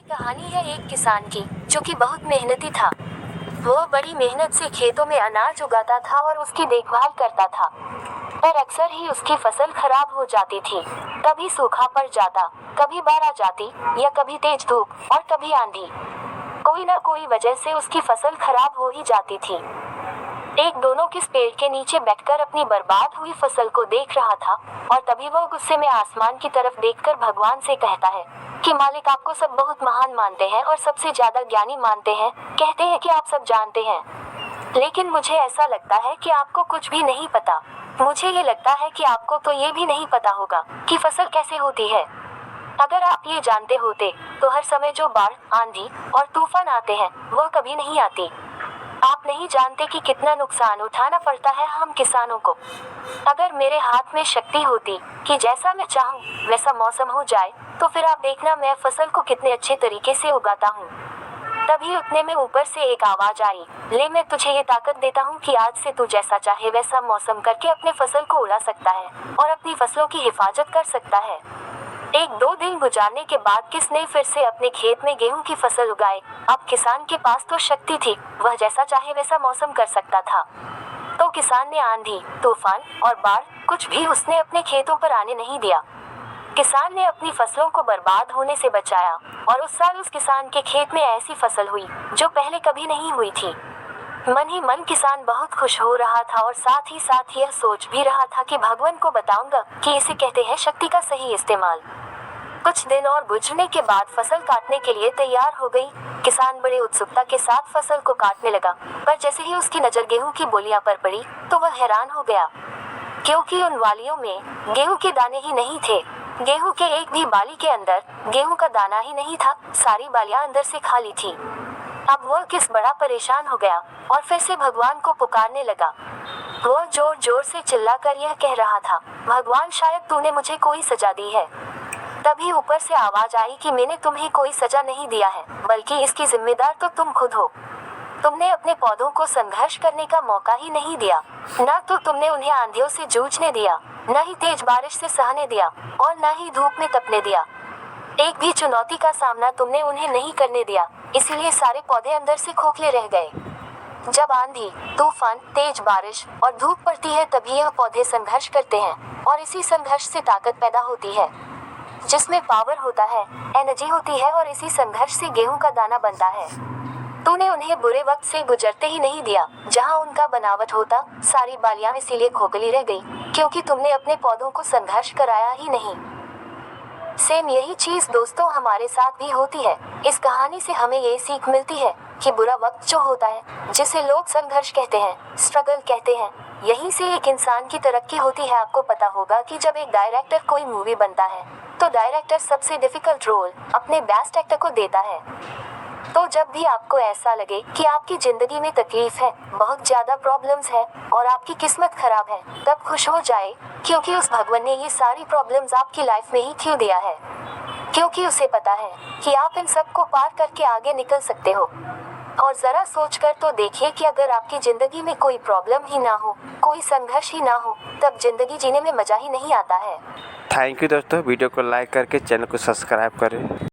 कहानी है एक किसान की जो कि बहुत मेहनती था। वो बड़ी मेहनत से खेतों में अनाज उगाता था और उसकी देखभाल करता था। पर अक्सर ही उसकी फसल खराब हो जाती थी। कभी सूखा पड़ जाता, कभी बाढ़ आ जाती या कभी तेज धूप और कभी आंधी। कोई न कोई वजह से उसकी फसल खराब हो ही जाती थी। एक दोनों किस पेड़ के नीचे बैठकर अपनी बर्बाद हुई फसल को देख रहा था और तभी वो गुस्से में आसमान की तरफ देखकर भगवान से कहता है कि मालिक, आपको सब बहुत महान मानते हैं और सबसे ज्यादा ज्ञानी मानते हैं। कहते हैं कि आप सब जानते हैं, लेकिन मुझे ऐसा लगता है कि आपको कुछ भी नहीं पता। मुझे ये लगता है कि आपको तो ये भी नहीं पता होगा कि फसल कैसे होती है। अगर आप ये जानते होते तो हर समय जो बाढ़, आंधी और तूफान आते हैं वो कभी नहीं आती। आप नहीं जानते कि कितना नुकसान उठाना पड़ता है हम किसानों को। अगर मेरे हाथ में शक्ति होती कि जैसा मैं चाहूँ वैसा मौसम हो जाए तो फिर आप देखना मैं फसल को कितने अच्छे तरीके से उगाता हूँ। तभी उतने में ऊपर से एक आवाज आई, ले मैं तुझे ये ताकत देता हूँ कि आज से तू जैसा चाहे वैसा मौसम करके अपने फसल को उड़ा सकता है और अपनी फसलों की हिफाजत कर सकता है। एक दो दिन गुजारने के बाद किसने फिर से अपने खेत में गेहूं की फसल उगाई। अब किसान के पास तो शक्ति थी, वह जैसा चाहे वैसा मौसम कर सकता था। तो किसान ने आंधी, तूफान और बाढ़ कुछ भी उसने अपने खेतों पर आने नहीं दिया। किसान ने अपनी फसलों को बर्बाद होने से बचाया और उस साल उस किसान के खेत में ऐसी फसल हुई जो पहले कभी नहीं हुई थी। मन ही मन किसान बहुत खुश हो रहा था और साथ ही साथ यह सोच भी रहा था कि भगवान को बताऊंगा कि इसे कहते हैं शक्ति का सही इस्तेमाल। कुछ दिन और गुजरने के बाद फसल काटने के लिए तैयार हो गई। किसान बड़े उत्सुकता के साथ फसल को काटने लगा, पर जैसे ही उसकी नजर गेहूं की बोलियां पर पड़ी तो वह हैरान हो गया, क्योंकि उन वालियों में गेहूं के दाने ही नहीं थे। गेहूं के एक भी बाली के अंदर गेहूं का दाना ही नहीं था, सारी बालियां अंदर से खाली थी। अब वह किस बड़ा परेशान हो गया और फिर से भगवान को पुकारने लगा। वह जोर जोर से चिल्लाकर यह कह रहा था, भगवान, शायद तूने मुझे कोई सजा दी है। तभी ऊपर से आवाज आई कि मैंने तुम्हें कोई सजा नहीं दिया है, बल्कि इसकी जिम्मेदार तो तुम खुद हो। तुमने अपने पौधों को संघर्ष करने का मौका ही नहीं दिया। न तो तुमने उन्हें आंधियों से जूझने दिया, न ही तेज बारिश से सहने दिया और न ही धूप में तपने दिया। एक भी चुनौती का सामना तुमने उन्हें नहीं करने दिया, इसीलिए सारे पौधे अंदर से खोखले रह गए। जब आंधी, तूफान, तेज बारिश और धूप पड़ती है तभी यह पौधे संघर्ष करते हैं और इसी संघर्ष से ताकत पैदा होती है, जिसमें पावर होता है, एनर्जी होती है और इसी संघर्ष से गेहूं का दाना बनता है। तूने उन्हें बुरे वक्त से गुजरते ही नहीं दिया। जहां उनका बनावट होता, सारी बालियां इसीलिए खोखली रह गई क्योंकि तुमने अपने पौधों को संघर्ष कराया ही नहीं। सेम यही चीज दोस्तों हमारे साथ भी होती है। इस कहानी से हमें ये सीख मिलती है कि बुरा वक्त जो होता है, जिसे लोग संघर्ष कहते हैं, स्ट्रगल कहते हैं, यहीं से एक इंसान की तरक्की होती है। आपको पता होगा कि जब एक डायरेक्टर कोई मूवी बनता है तो डायरेक्टर सबसे डिफिकल्ट रोल अपने बेस्ट एक्टर को देता है। तो जब भी आपको ऐसा लगे कि आपकी जिंदगी में तकलीफ है, बहुत ज्यादा प्रॉब्लम्स है और आपकी किस्मत खराब है, तब खुश हो जाए, क्योंकि उस भगवान ने ये सारी प्रॉब्लम्स आपकी लाइफ में ही क्यों दिया है, क्योंकि उसे पता है कि आप इन सब को पार करके आगे निकल सकते हो। और जरा सोच कर तो देखिए कि अगर आपकी जिंदगी में कोई प्रॉब्लम ही ना हो, कोई संघर्ष ही ना हो, तब जिंदगी जीने में मजा ही नहीं आता है। थैंक यू दोस्तों, वीडियो को लाइक करके चैनल को सब्सक्राइब करें।